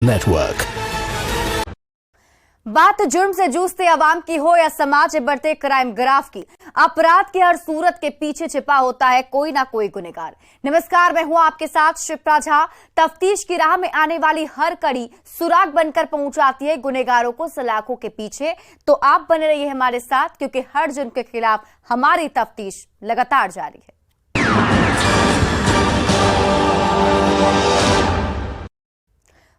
Network. बात जुर्म से जूझते अवाम की हो या समाज में बढ़ते क्राइम ग्राफ की, अपराध की हर सूरत के पीछे छिपा होता है कोई ना कोई गुनहगार। नमस्कार, मैं हूं आपके साथ शिप्रा झा। तफ्तीश की राह में आने वाली हर कड़ी सुराग बनकर पहुंचाती है गुनहगारों को सलाखों के पीछे। तो आप बने रहिए हमारे साथ, क्योंकि हर जुर्म के खिलाफ हमारी तफ्तीश लगातार जारी है।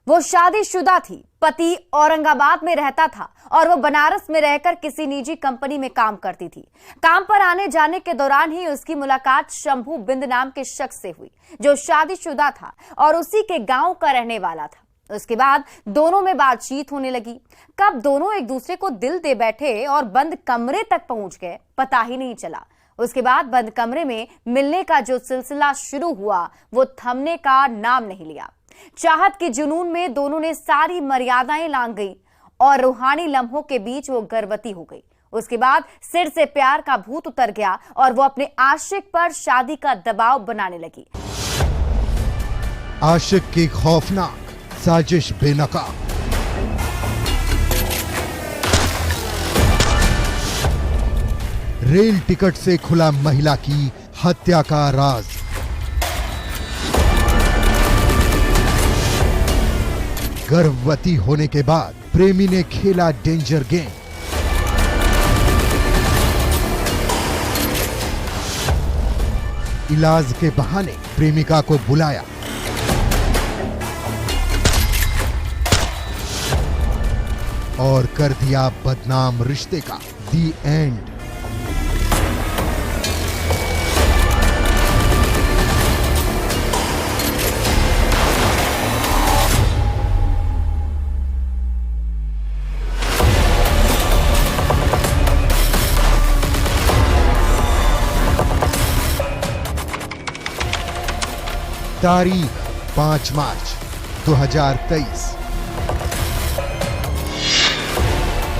वो शादीशुदा थी, पति औरंगाबाद में रहता था और वो बनारस में रहकर किसी निजी कंपनी में काम करती थी। काम पर आने जाने के दौरान ही उसकी मुलाकात शंभू बिंद नाम के शख्स से हुई, जो शादीशुदा था और उसी के गांव का रहने वाला था। उसके बाद दोनों में बातचीत होने लगी। कब दोनों एक दूसरे को दिल दे बैठे और बंद कमरे तक पहुंच गए, पता ही नहीं चला। उसके बाद बंद कमरे में मिलने का जो सिलसिला शुरू हुआ, वो थमने का नाम नहीं लिया। चाहत के जुनून में दोनों ने सारी मर्यादाएं लांघ गई और रूहानी लम्हों के बीच वो गर्भवती हो गई। उसके बाद सिर से प्यार का भूत उतर गया और वो अपने आशिक पर शादी का दबाव बनाने लगी। आशिक की खौफनाक साजिश बेनकाब। रेल टिकट से खुला महिला की हत्या का राज। गर्भवती होने के बाद प्रेमी ने खेला डेंजर गेम। इलाज के बहाने प्रेमिका को बुलाया। और कर दिया बदनाम रिश्ते का दी एंड। तारीख 5 मार्च 2023।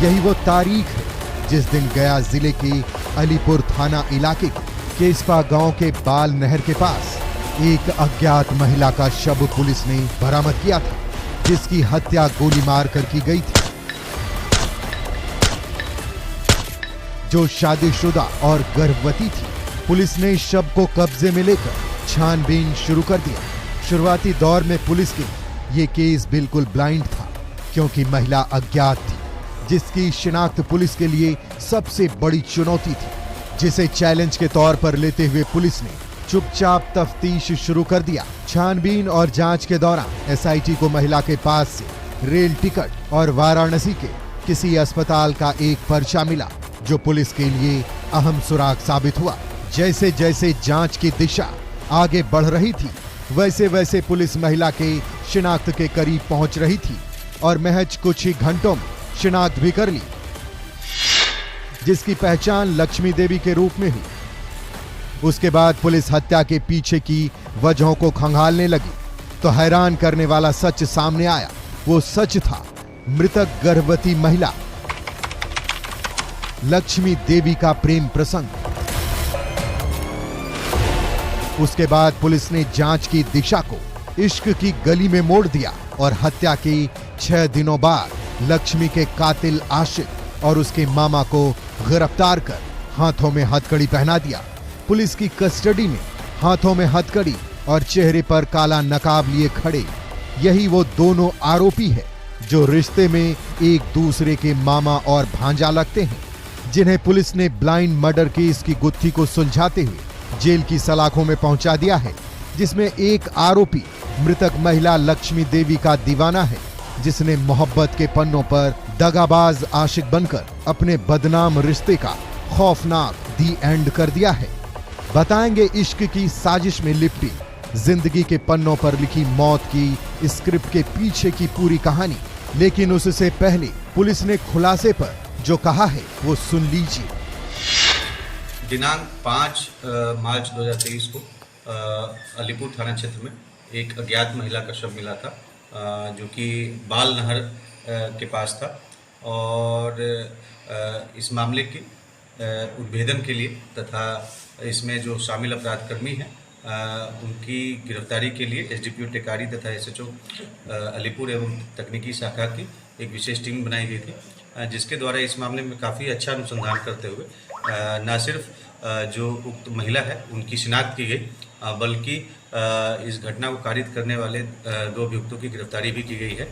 यही वो तारीख है जिस दिन गया जिले के अलीपुर थाना इलाके के केसपा गांव के बाल नहर के पास एक अज्ञात महिला का शव पुलिस ने बरामद किया था, जिसकी हत्या गोली मारकर की गई थी। जो शादीशुदा और गर्भवती थी। पुलिस ने शव को कब्जे में लेकर छानबीन शुरू कर दिया। शुरुआती दौर में पुलिस के ये केस बिल्कुल ब्लाइंड था, क्योंकि महिला अज्ञात थी, जिसकी शिनाख्त पुलिस के लिए सबसे बड़ी चुनौती थी, जिसे चैलेंज के तौर पर लेते हुए पुलिस ने चुपचाप तफ्तीश शुरू कर दिया। छानबीन और जांच के दौरान एसआईटी को महिला के पास से रेल टिकट और वाराणसी के किसी अस्पताल का एक पर्चा मिला, जो पुलिस के लिए अहम सुराग साबित हुआ। जैसे जैसे जांच की दिशा आगे बढ़ रही थी, वैसे वैसे पुलिस महिला के शिनाख्त के करीब पहुंच रही थी और महज कुछ ही घंटों में शिनाख्त भी कर ली, जिसकी पहचान लक्ष्मी देवी के रूप में हुई। उसके बाद पुलिस हत्या के पीछे की वजहों को खंगालने लगी, तो हैरान करने वाला सच सामने आया। वो सच था मृतक गर्भवती महिला लक्ष्मी देवी का प्रेम प्रसंग। उसके बाद पुलिस ने जांच की दिशा को इश्क की गली में मोड़ दिया और हत्या के 6 दिनों बाद लक्ष्मी के कातिल आशिक और उसके मामा को गिरफ्तार कर हाथों में हथकड़ी पहना दिया। पुलिस की कस्टडी में हाथों में हथकड़ी और चेहरे पर काला नकाब लिए खड़े यही वो दोनों आरोपी है, जो रिश्ते में एक दूसरे के मामा और भांजा लगते हैं, जिन्हें पुलिस ने ब्लाइंड मर्डर केस की गुत्थी को सुलझाते हुए जेल की सलाखों में पहुंचा दिया है, जिसमें एक आरोपी मृतक महिला लक्ष्मी देवी का दीवाना है, जिसने मोहब्बत के पन्नों पर दगाबाज आशिक बनकर अपने बदनाम रिश्ते का खौफनाक दी एंड कर दिया है। बताएंगे इश्क की साजिश में लिपटी जिंदगी के पन्नों पर लिखी मौत की स्क्रिप्ट के पीछे की पूरी कहानी। लेकिन उससे पहले पुलिस ने खुलासे पर जो कहा है वो सुन लीजिए। दिनांक 5 मार्च 2023 को अलीपुर थाना क्षेत्र में एक अज्ञात महिला का शव मिला था, जो कि बाल नहर के पास था। और इस मामले के उद्भेदन के लिए तथा इसमें जो शामिल अपराधकर्मी हैं उनकी गिरफ्तारी के लिए एसडीपीओ टेकारी तथा एसएचओ अलीपुर एवं तकनीकी शाखा की एक विशेष टीम बनाई गई थी, जिसके द्वारा इस मामले में काफ़ी अच्छा अनुसंधान करते हुए न सिर्फ जो उक्त महिला है उनकी शिनाख्त की गई, बल्कि इस घटना को कारित करने वाले 2 अभियुक्तों की गिरफ्तारी भी की गई है।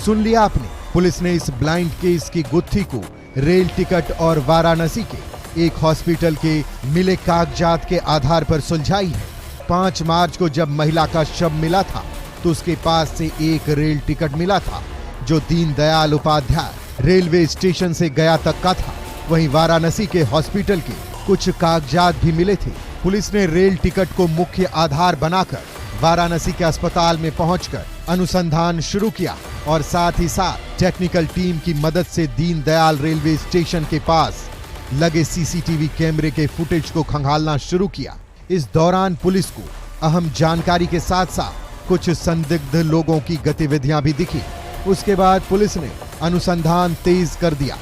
सुन लिया आपने, पुलिस ने इस ब्लाइंड केस की गुत्थी को रेल टिकट और वाराणसी के एक हॉस्पिटल के मिले कागजात के आधार पर सुलझाई है। 5 मार्च को जब महिला का शव मिला था तो उसके पास से एक रेल टिकट मिला था जो दीनदयाल उपाध्याय रेलवे स्टेशन से गया तक का था। वहीं वाराणसी के हॉस्पिटल के कुछ कागजात भी मिले थे। पुलिस ने रेल टिकट को मुख्य आधार बनाकर वाराणसी के अस्पताल में पहुंचकर अनुसंधान शुरू किया और साथ ही साथ टेक्निकल टीम की मदद से दीनदयाल रेलवे स्टेशन के पास लगे सीसीटीवी कैमरे के फुटेज को खंगालना शुरू किया। इस दौरान पुलिस को अहम जानकारी के साथ साथ कुछ संदिग्ध लोगों की गतिविधियां भी दिखी। उसके बाद पुलिस ने अनुसंधान तेज कर दिया,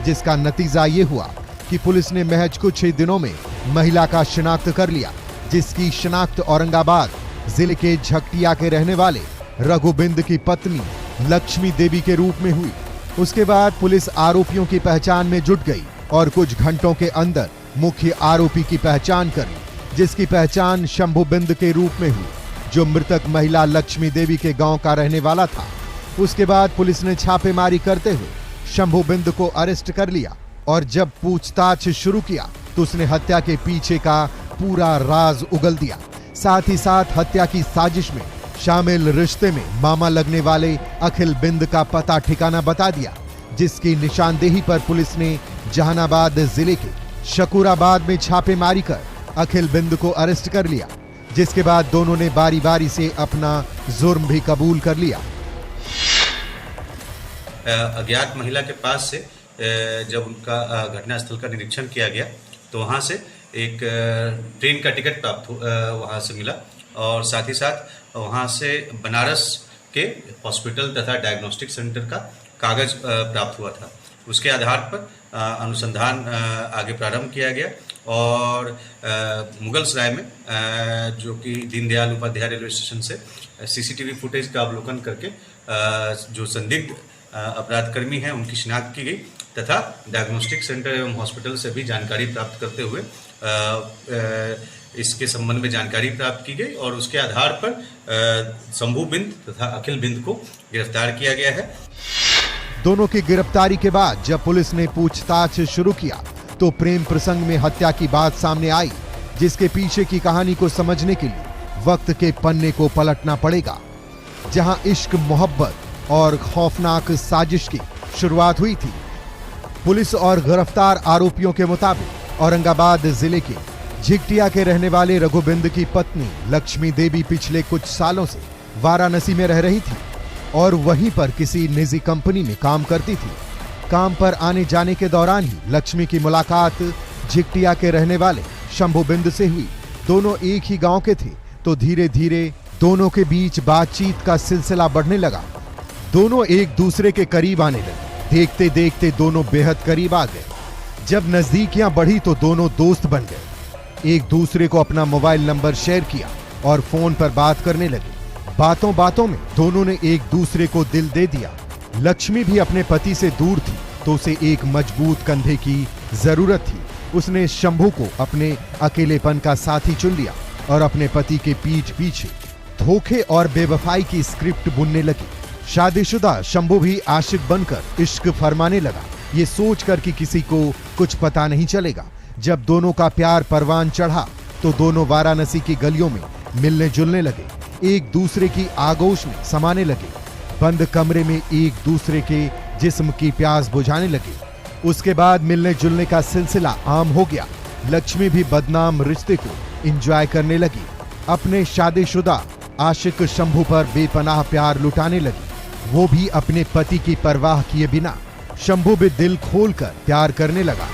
जिसका नतीजा ये हुआ कि पुलिस ने महज कुछ ही दिनों में महिला का शिनाख्त कर लिया, जिसकी शिनाख्त औरंगाबाद जिले के झकटिया के रहने वाले रघुबिंद की पत्नी लक्ष्मी देवी के रूप में हुई। उसके बाद पुलिस आरोपियों की पहचान में जुट गई और कुछ घंटों के अंदर मुख्य आरोपी की पहचान करी, जिसकी पहचान शंभुबिंद के रूप में हुई, जो मृतक महिला लक्ष्मी देवी के गांव का रहने वाला था। उसके बाद पुलिस ने छापेमारी करते हुए शंभुबिंद को अरेस्ट कर लिया और जब पूछताछ शुरू किया तो उसने हत्या के पीछे का पूरा राज उगल दिया। साथ ही साथ हत्या की साजिश में शामिल रिश्ते में मामा लगने वाले अखिल बिंद का पता ठिकाना बता दिया, जिसकी निशानदेही पर पुलिस ने जहानाबाद जिले के शकूराबाद में छापेमारी कर अखिल बिंद को अरेस्ट कर लिया, जिसके बाद दोनों ने बारी बारी से अपना जुर्म भी कबूल कर लिया। अज्ञात महिला के पास से जब उनका घटनास्थल का निरीक्षण किया गया तो वहां से एक ट्रेन का टिकट प्राप्त वहां से मिला और साथ ही साथ वहां से बनारस के हॉस्पिटल तथा डायग्नोस्टिक सेंटर का कागज प्राप्त हुआ था। उसके आधार पर अनुसंधान आगे प्रारंभ किया गया और मुगलसराय में जो कि दीनदयाल उपाध्याय रेलवे स्टेशन से सीसीटीवी फुटेज का अवलोकन करके जो संदिग्ध अपराधकर्मी हैं उनकी शिनाख्त की गई तथा डायग्नोस्टिक सेंटर एवं हॉस्पिटल से भी जानकारी प्राप्त करते हुए इसके संबंध में जानकारी प्राप्त की गई और उसके आधार पर शंभुबिंद तथा अखिल बिंद को गिरफ्तार किया गया है। दोनों की गिरफ्तारी के बाद जब पुलिस ने पूछताछ शुरू किया तो प्रेम प्रसंग में हत्या की बात सामने आई, जिसके पीछे की कहानी को समझने के लिए वक्त के पन्ने को पलटना पड़ेगा, जहां इश्क, मोहब्बत और खौफनाक साजिश की शुरुआत हुई थी। पुलिस और गिरफ्तार आरोपियों के मुताबिक औरंगाबाद जिले के झिकटिया के रहने वाले रघुबिंद की पत्नी लक्ष्मी देवी पिछले कुछ सालों से वाराणसी में रह रही थी और वहीं पर किसी निजी कंपनी में काम करती थी। काम पर आने जाने के दौरान ही लक्ष्मी की मुलाकात झिकटिया के रहने वाले शंभुबिंद से हुई। दोनों एक ही गांव के थे तो धीरे धीरे दोनों के बीच बातचीत का सिलसिला बढ़ने लगा। दोनों एक दूसरे के करीब आने लगे। देखते देखते दोनों बेहद करीब आ गए। जब नजदीकियां बढ़ी तो दोनों दोस्त बन गए। एक दूसरे को अपना मोबाइल नंबर शेयर किया और फोन पर बात करने लगे। बातों बातों में दोनों ने एक दूसरे को दिल दे दिया। लक्ष्मी भी अपने पति से दूर थी तो उसे एक मजबूत कंधे की जरूरत थी। उसने शंभू को अपने अकेलेपन का साथी चुन लिया और अपने पति के पीठ पीछे धोखे और बेवफाई की स्क्रिप्ट बुनने लगी। शादीशुदा शंभू भी आशिक बनकर इश्क फरमाने लगा, ये सोचकर कि किसी को कुछ पता नहीं चलेगा। जब दोनों का प्यार परवान चढ़ा तो दोनों वाराणसी की गलियों में मिलने जुलने लगे, एक दूसरे की आगोश में समाने लगे, बंद कमरे में एक दूसरे के जिस्म की प्यास बुझाने लगे। उसके बाद मिलने जुलने का सिलसिला आम हो गया। लक्ष्मी भी बदनाम रिश्ते को एंजॉय करने लगी। अपने शादीशुदा आशिक शंभू पर बेपनाह प्यार लुटाने लगी, वो भी अपने पति की परवाह किए बिना। शंभू भी दिल खोलकर प्यार करने लगा।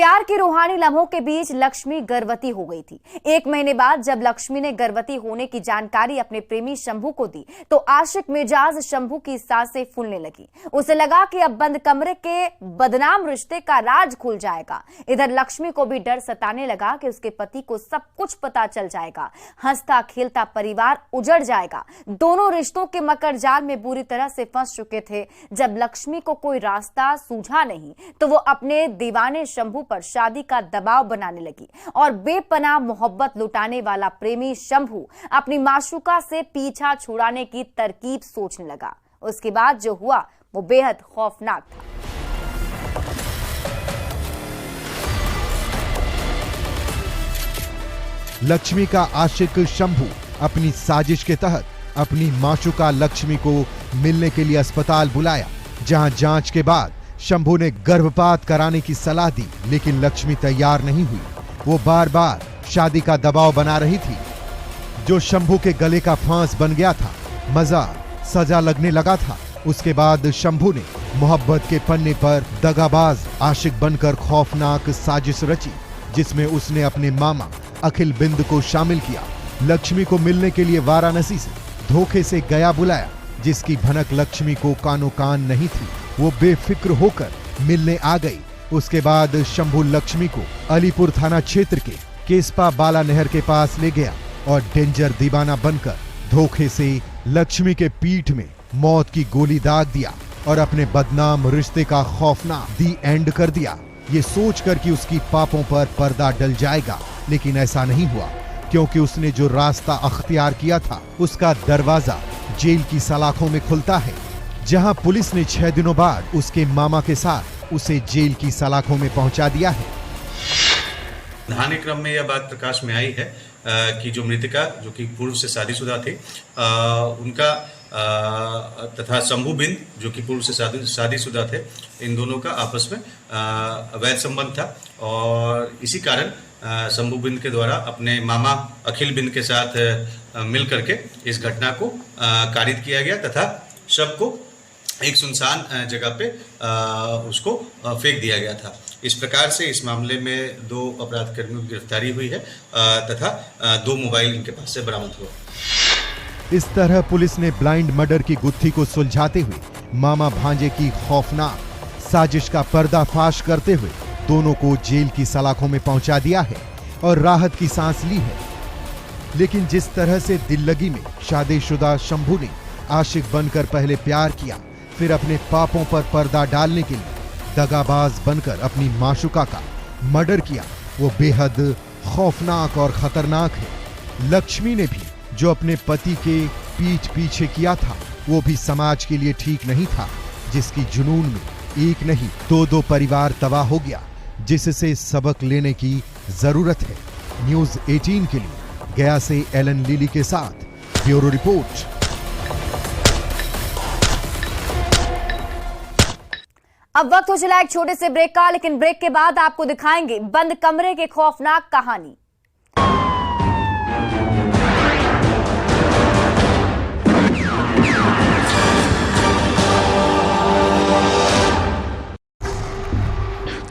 प्यार के रूहानी लम्हों के बीच लक्ष्मी गर्भवती हो गई थी। 1 महीने बाद जब लक्ष्मी ने गर्भवती होने की जानकारी अपने प्रेमी शंभू को दी तो आशिक मिजाज शंभू की सांसें फूलने लगी। उसे लगा कि अब बंद कमरे के बदनाम रिश्ते का राज खुल जाएगा। इधर लक्ष्मी को भी डर सताने लगा कि उसके पति को सब कुछ पता चल जाएगा, हंसता खेलता परिवार उजड़ जाएगा। दोनों रिश्तों के मकर जाल में बुरी तरह से फंस चुके थे। जब लक्ष्मी को कोई रास्ता सूझा नहीं तो वो अपने दीवाने शंभू पर शादी का दबाव बनाने लगी और बेपनाह मोहब्बत लुटाने वाला प्रेमी शंभू अपनी माशूका से पीछा छुड़ाने की तरकीब सोचने लगा। उसके बाद जो हुआ वो बेहद खौफनाक था। लक्ष्मी का आशिक शंभू अपनी साजिश के तहत अपनी माशूका लक्ष्मी को मिलने के लिए अस्पताल बुलाया, जहां जांच के बाद शंभू ने गर्भपात कराने की सलाह दी, लेकिन लक्ष्मी तैयार नहीं हुई। वो बार बार शादी का दबाव बना रही थी, जो शंभू के गले का फांस बन गया था। मजा सजा लगने लगा था। उसके बाद शंभू ने मोहब्बत के पन्ने पर दगाबाज आशिक बनकर खौफनाक साजिश रची, जिसमें उसने अपने मामा अखिल बिंद को शामिल किया। लक्ष्मी को मिलने के लिए वाराणसी से धोखे से गया बुलाया, जिसकी भनक लक्ष्मी को कानो कान नहीं थी। वो बेफिक्र होकर मिलने आ गई। उसके बाद शंभू लक्ष्मी को अलीपुर थाना क्षेत्र के केसपा बाला नहर के पास ले गया और डेंजर दीवाना बनकर धोखे से लक्ष्मी के पीठ में मौत की गोली दाग दिया और अपने बदनाम रिश्ते का खौफनाक दी एंड कर दिया, ये सोचकर कि उसकी पापों पर पर्दा डल जाएगा। लेकिन ऐसा नहीं हुआ, क्योंकि उसने जो रास्ता अख्तियार किया था उसका दरवाजा जेल की सलाखों में खुलता है, जहां पुलिस ने 6 दिनों बाद उसके मामा के साथ उसे जेल की सलाखों में पहुंचा दिया है। धाने क्रम में यह बात प्रकाश में आई है कि जो मृतका, जो कि पूर्व से शादीशुदा थे, उनका तथा शंभू बिंद, जो कि पूर्व से शादीशुदा थे, इन दोनों का आपस में अवैध संबंध था और इसी कारण शंभू बिंद के द्वारा अपने मामा अखिल बिंद के साथ मिल करके इस घटना को कारित किया गया तथा शव को एक सुनसान जगह पे उसको फेंक दिया गया था। इस प्रकार से इस मामले में 2 अपराध कर्मियों की गिरफ्तारी हुई है तथा 2 मोबाइल इनके पास से बरामद हुआ। इस तरह पुलिस ने ब्लाइंड मर्डर की गुत्थी को सुलझाते हुए मामा भांजे की खौफनाक साजिश का पर्दाफाश करते हुए दोनों को जेल की सलाखों में पहुंचा दिया है और राहत की सांस ली है। लेकिन जिस तरह से दिल्लगी में शादीशुदा शंभू ने आशिक बनकर पहले प्यार किया, फिर अपने पापों पर पर्दा डालने के लिए दगाबाज बनकर अपनी माशूका का मर्डर किया, वो बेहद खौफनाक और खतरनाक है। लक्ष्मी ने भी जो अपने पति के पीठ पीछे किया था, वो भी समाज के लिए ठीक नहीं था, जिसकी जुनून में एक नहीं 2 परिवार तबाह हो गया, जिससे सबक लेने की जरूरत है। न्यूज़ 18 के लिए गया से एलन लिली के साथ ब्यूरो रिपोर्ट। अब वक्त हो चला एक छोटे से ब्रेक का, लेकिन ब्रेक के बाद आपको दिखाएंगे बंद कमरे की खौफनाक कहानी।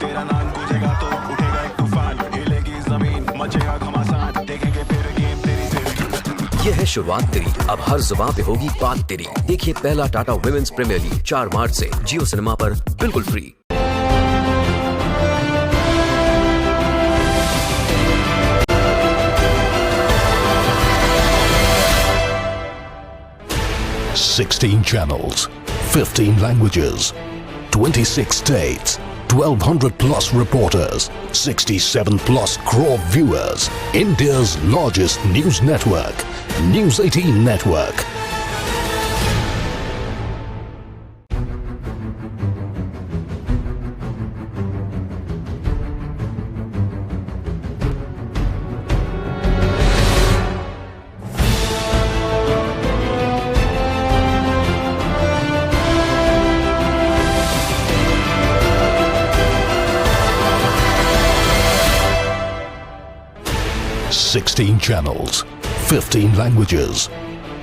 तेरा नाम गूंजेगा तो उठेगा एक तूफान, हिलेगी जमीन, मचेगा घमासान, देखेंगे फिर गेम तेरी जिंदगी। ये है शुरुआत तेरी, अब हर जुबान पे होगी बात तेरी। देखिए पहला टाटा वुमेन्स प्रीमियर लीग 4 मार्च से जियो सिनेमा पर बिल्कुल free. $16 channels, 15 languages, 26 states, 1,200 plus reporters, 67 plus crore viewers. India's largest news network, News 18 Network. $16 channels, 15 languages,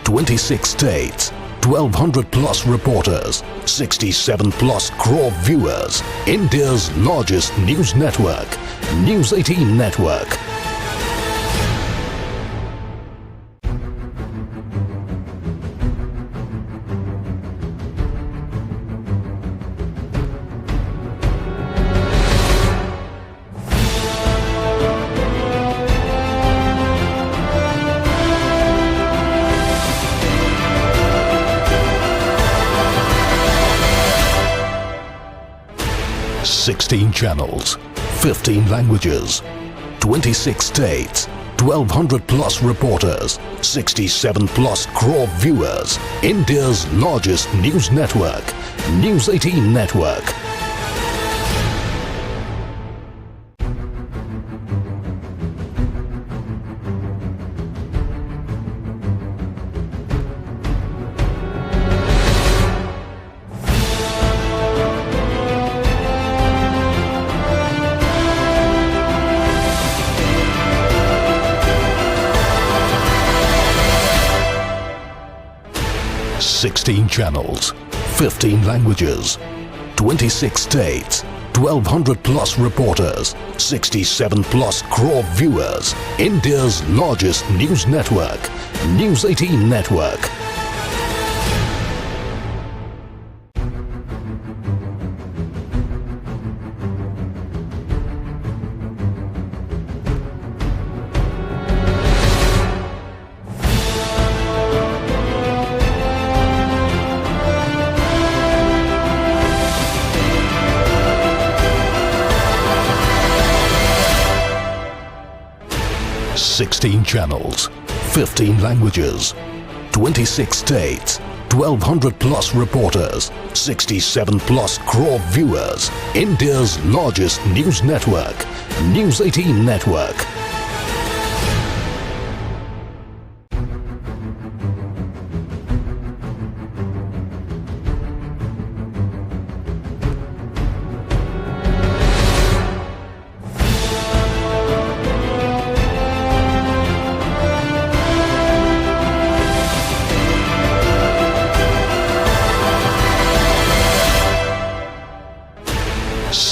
26 states, 1,200 plus reporters, 67 plus crore viewers. India's largest news network, News 18 Network. Sixteen channels, 15 languages, 26 states, 1,200 plus reporters, 67 plus crore viewers. India's largest news network, News 18 Network. Sixteen channels, 15 languages, 26 states, 1,200 plus reporters, 67 plus crore viewers. India's largest news network, News 18 Network. Sixteen channels, 15 languages, 26 states, 1,200 plus reporters, 67 plus crore viewers. India's largest news network, News 18 Network.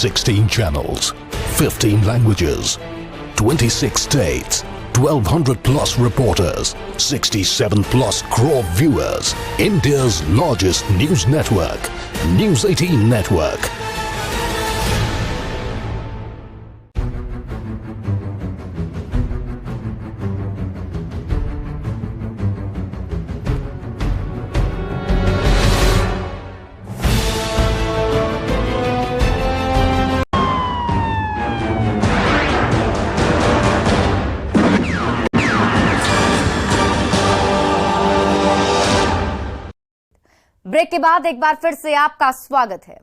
Sixteen channels, 15 languages, 26 states, 1,200 plus reporters, 67 plus crore viewers. India's largest news network, News 18 Network. Break के बाद एक बार फिर से आपका स्वागत है।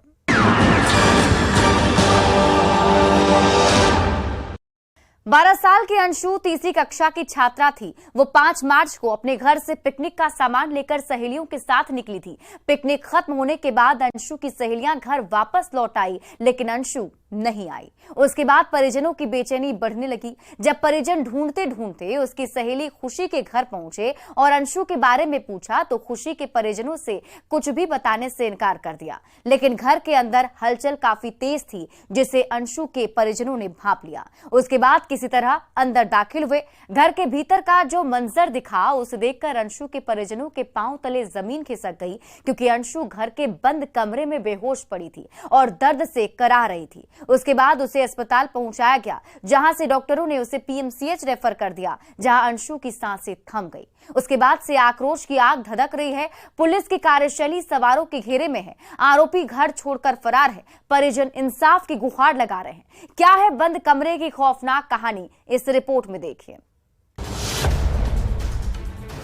12 साल की अंशु तीसरी कक्षा की छात्रा थी। वो 5 मार्च को अपने घर से पिकनिक का सामान लेकर सहेलियों के साथ निकली थी। पिकनिक खत्म होने के बाद अंशु की सहेलियां घर वापस लौट आई, लेकिन अंशु नहीं आई। उसके बाद परिजनों की बेचैनी बढ़ने लगी। जब परिजन ढूंढते ढूंढते उसकी सहेली खुशी के घर पहुंचे और अंशु के बारे में पूछा तो खुशी के परिजनों से कुछ भी बताने से इनकार कर दिया। लेकिन घर के अंदर हलचल काफी तेज थी, जिसे अंशु के परिजनों ने भांप लिया। उसके बाद किसी तरह अंदर दाखिल हुए। घर के भीतर का जो मंजर दिखा उसे देखकर अंशु के परिजनों के पांव तले जमीन खिसक गई, क्योंकि अंशु घर के बंद कमरे में बेहोश पड़ी थी और दर्द से कराह रही थी। उसके बाद उसे अस्पताल पहुंचाया गया, जहां से डॉक्टरों ने उसे पीएमसीएच रेफर कर दिया, जहां अंशु की सांसें थम गई। उसके बाद से आक्रोश की आग धधक रही है। पुलिस की कार्यशैली सवारों के घेरे में है। आरोपी घर छोड़कर फरार है। परिजन इंसाफ की गुहार लगा रहे हैं। क्या है बंद कमरे की खौफनाक कहानी, इस रिपोर्ट में देखिए।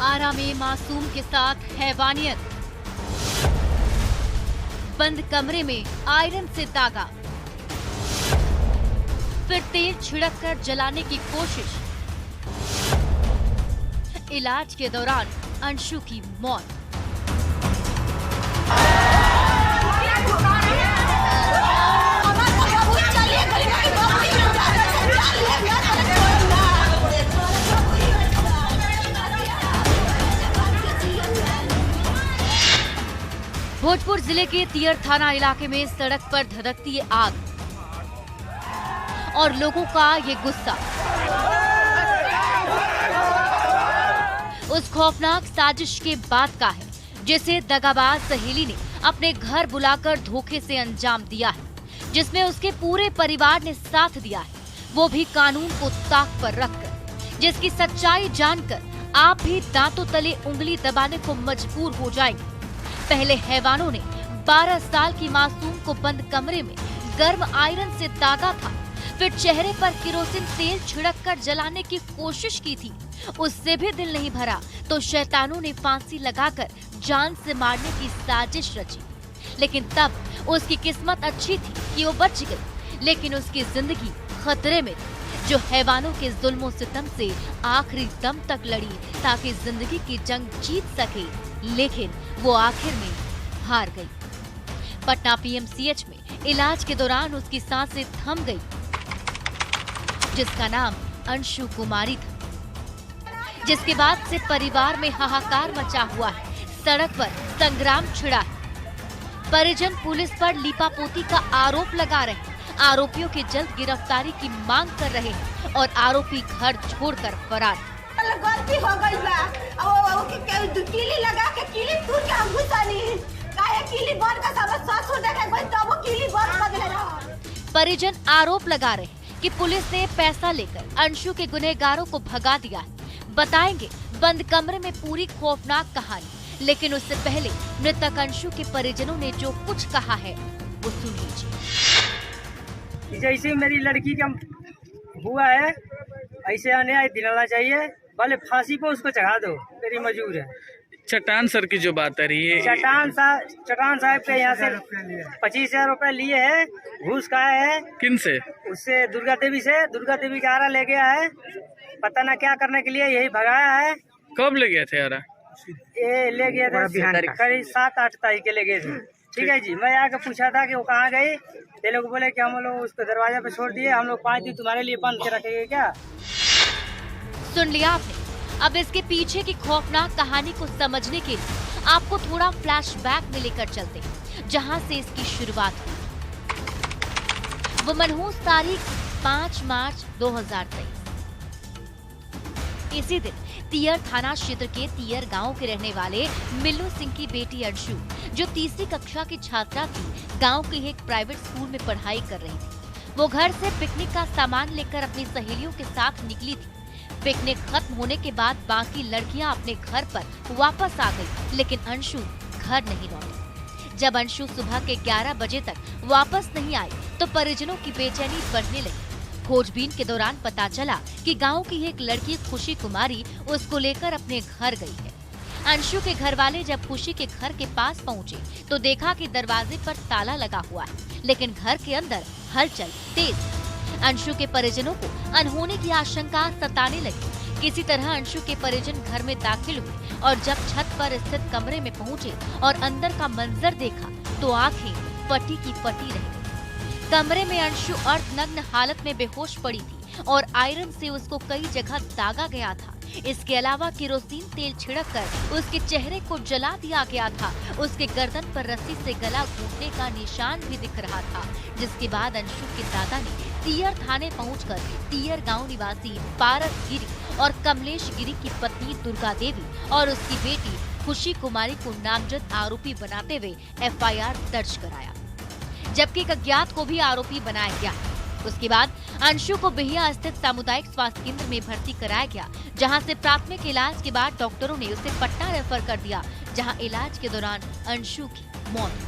आरा में मासूम के साथ हैवानियत, बंद कमरे में आयरन से दागा, फिर तेल छिड़ककर जलाने की कोशिश, इलाज के दौरान अंशु की मौत। भोजपुर जिले के तियर थाना इलाके में सड़क पर धधकती ये आग और लोगों का ये गुस्सा उस खौफनाक साजिश के बाद का है जिसे दगाबाज सहेली ने अपने घर बुलाकर धोखे से अंजाम दिया है, जिसमें उसके पूरे परिवार ने साथ दिया है, वो भी कानून को ताक पर रखकर। जिसकी सच्चाई जानकर आप भी दांतों तले उंगली दबाने को मजबूर हो जाएंगे। पहले हैवानों ने 12 साल की मासूम को बंद कमरे में गर्म आयरन से दागा था, फिर चेहरे पर केरोसिन तेल छिड़ककर जलाने की कोशिश की थी। उससे भी दिल नहीं भरा तो शैतानों ने फांसी लगाकर जान से मारने की साजिश रची। लेकिन तब उसकी किस्मत अच्छी थी कि वो बच गई, लेकिन उसकी जिंदगी खतरे में थी। जो हैवानों के जुल्मों सितम से आखिरी दम तक लड़ी ताकि जिंदगी की जंग जीत सके, लेकिन वो आखिर में हार गई। पटना पीएमसीएच में इलाज के दौरान उसकी सांसें थम गई, जिसका नाम अंशु कुमारी था। जिसके बाद से परिवार में हाहाकार मचा हुआ है, सड़क पर संग्राम छिड़ा है। परिजन पुलिस पर लीपापोती का आरोप लगा रहे हैं, आरोपियों की जल्द गिरफ्तारी की मांग कर रहे हैं और आरोपी घर छोड़कर फरार। गलती हो गई बा, कीली लगा के कीली तोड़ के हम घुसानी काहे कीली बंद का सब साथ हो देखे कोई तब कीली बंद कर दे रहा। परिजन आरोप लगा रहे हैं कि पुलिस ने पैसा लेकर अंशु के गुनहगारों को भगा दिया है। बताएंगे बंद कमरे में पूरी खौफनाक कहानी, लेकिन उससे पहले मृतक अंशु के परिजनों ने जो कुछ कहा है वो सुन लीजिए। जैसे मेरी लड़की का हुआ है ऐसे अन्याय दिलाना चाहिए, भले फांसी पे उसको चढ़ा दो, मेरी मजबूर है। चट्टान सर की जो बात आ रही है, चट्टान साहब के यहाँ से 25,000 रुपए लिए है, घूस खाए है। किन से? उससे दुर्गा देवी से। दुर्गा देवी का आरा ले गया है, पता ना क्या करने के लिए, यही भगाया है। कब ले गए थे आरा? ये ले गए थे करीब 7-8 तारीख के ले गए थे। ठीक है जी, मैं आके पूछा था कि वो कहाँ गई, ये लोग बोले कि हम लोग उसको दरवाजा पे छोड़ दिए, हम लोग 5 दिन तुम्हारे लिए बंद के रखेंगे क्या। सुन लिया आपने। अब इसके पीछे की खौफनाक कहानी को समझने के लिए आपको थोड़ा फ्लैशबैक में लेकर चलते हैं, जहां से इसकी शुरुआत हुई। वो मनहूस तारीख 5 मार्च 2023। इसी दिन तियर थाना क्षेत्र के तियर गांव के रहने वाले मिल्लू सिंह की बेटी अंशु, जो 3री कक्षा की छात्रा थी, गांव के एक प्राइवेट स्कूल में पढ़ाई कर रही थी। वो घर से पिकनिक का सामान लेकर अपनी सहेलियों के साथ निकली थी। पिकनिक खत्म होने के बाद बाकी लड़कियां अपने घर पर वापस आ गई, लेकिन अंशु घर नहीं लौटी। जब अंशु सुबह के 11 बजे तक वापस नहीं आई तो परिजनों की बेचैनी बढ़ने लगी। खोजबीन के दौरान पता चला कि गांव की एक लड़की खुशी कुमारी उसको लेकर अपने घर गई है। अंशु के घर वाले जब खुशी के घर के पास पहुंचे तो देखा कि दरवाजे पर ताला लगा हुआ है, लेकिन घर के अंदर हलचल तेज। अंशु के परिजनों को अनहोनी की आशंका सताने लगी। किसी तरह अंशु के परिजन घर में दाखिल हुए और जब छत पर स्थित कमरे में पहुंचे और अंदर का मंजर देखा तो आंखें फटी की फटी रह गई। कमरे में अंशु अर्धनग्न हालत में बेहोश पड़ी थी और आयरन से उसको कई जगह दागा गया था। इसके अलावा केरोसिन तेल छिड़ककर उसके चेहरे को जला दिया गया था। उसके गर्दन पर रस्सी से गला घोंटने का निशान भी दिख रहा था। जिसके बाद अंशु के दादा ने तियर थाने पहुंचकर तियर गांव निवासी पारस गिरी और कमलेश गिरी की पत्नी दुर्गा देवी और उसकी बेटी खुशी कुमारी को नामजद आरोपी बनाते हुए FIR दर्ज कराया, जबकि एक अज्ञात को भी आरोपी बनाया गया। उसके बाद अंशु को बिहिया स्थित सामुदायिक स्वास्थ्य केंद्र में भर्ती कराया गया, जहां से प्राथमिक इलाज के बाद डॉक्टरों ने उसे पटना रेफर कर दिया, जहां इलाज के दौरान अंशु की मौत हुई।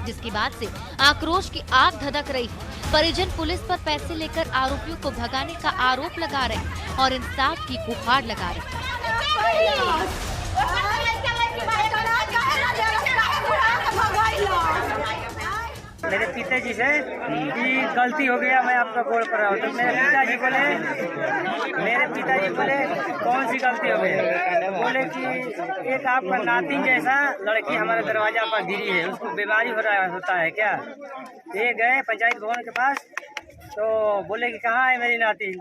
जिसके बाद से आक्रोश की आग धधक रही है। परिजन पुलिस पर पैसे लेकर आरोपियों को भगाने का आरोप लगा रहे और इंसाफ की गुहार लगा रहे। मेरे पिताजी से कि गलती हो गया, मैं आपका गोड़ पर रहा हूँ। तो मेरे पिताजी बोले कौन सी गलती हो गई? बोले कि एक आपका नाती जैसा लड़की हमारे दरवाजा पर गिरी है, उसको बीमारी होता है क्या? ये गए पंचायत भवन के पास तो बोले कि कहाँ है मेरी नाती?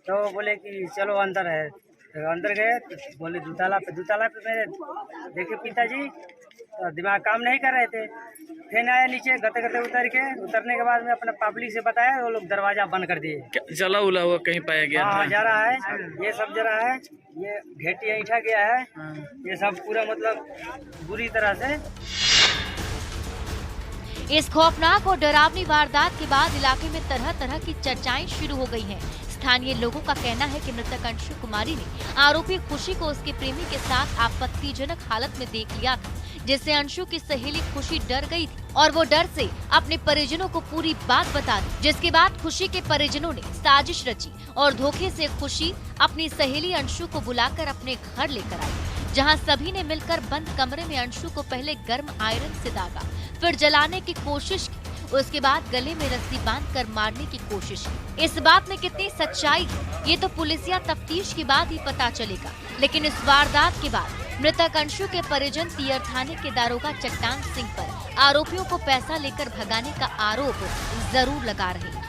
तो बोले कि चलो अंदर है। तो अंदर गए तो बोले दूताला पे मेरे देखे पिताजी दिमाग काम नहीं कर रहे थे। फिर आया नीचे गते गते उतरने के बाद में अपने पब्लिक से बताया, वो लोग दरवाजा बंद कर दिए। जला उला हुआ कहीं पाया गया हाँ, था? जा रहा है, ये सब जरा है, ये घेटी ऐठा गया है, ये सब पूरा मतलब बुरी तरह से। इस खौफनाक और डरावनी वारदात के बाद इलाके में तरह तरह की चर्चाएं शुरू हो गई हैं। स्थानीय लोगों का कहना है कि मृतक अंशु कुमारी ने आरोपी खुशी को उसके प्रेमी के साथ आपत्तिजनक हालत में देख लिया था, जिससे अंशु की सहेली खुशी डर गई थी और वो डर से अपने परिजनों को पूरी बात बता दी, जिसके बाद खुशी के परिजनों ने साजिश रची और धोखे से खुशी अपनी सहेली अंशु को बुलाकर अपने घर लेकर आई, जहां सभी ने मिलकर बंद कमरे में अंशु को पहले गर्म आयरन से दागा, फिर जलाने की कोशिश की, उसके बाद गले में रस्सी बांधकर मारने की कोशिश की। इस बात में कितनी सच्चाई है ये तो पुलिसिया तफ्तीश के बाद ही पता चलेगा, लेकिन इस वारदात के बाद मृतक अंशु के परिजन तियर थाने के दारोगा चट्टान सिंह पर आरोपियों को पैसा लेकर भगाने का आरोप जरूर लगा रहे हैं।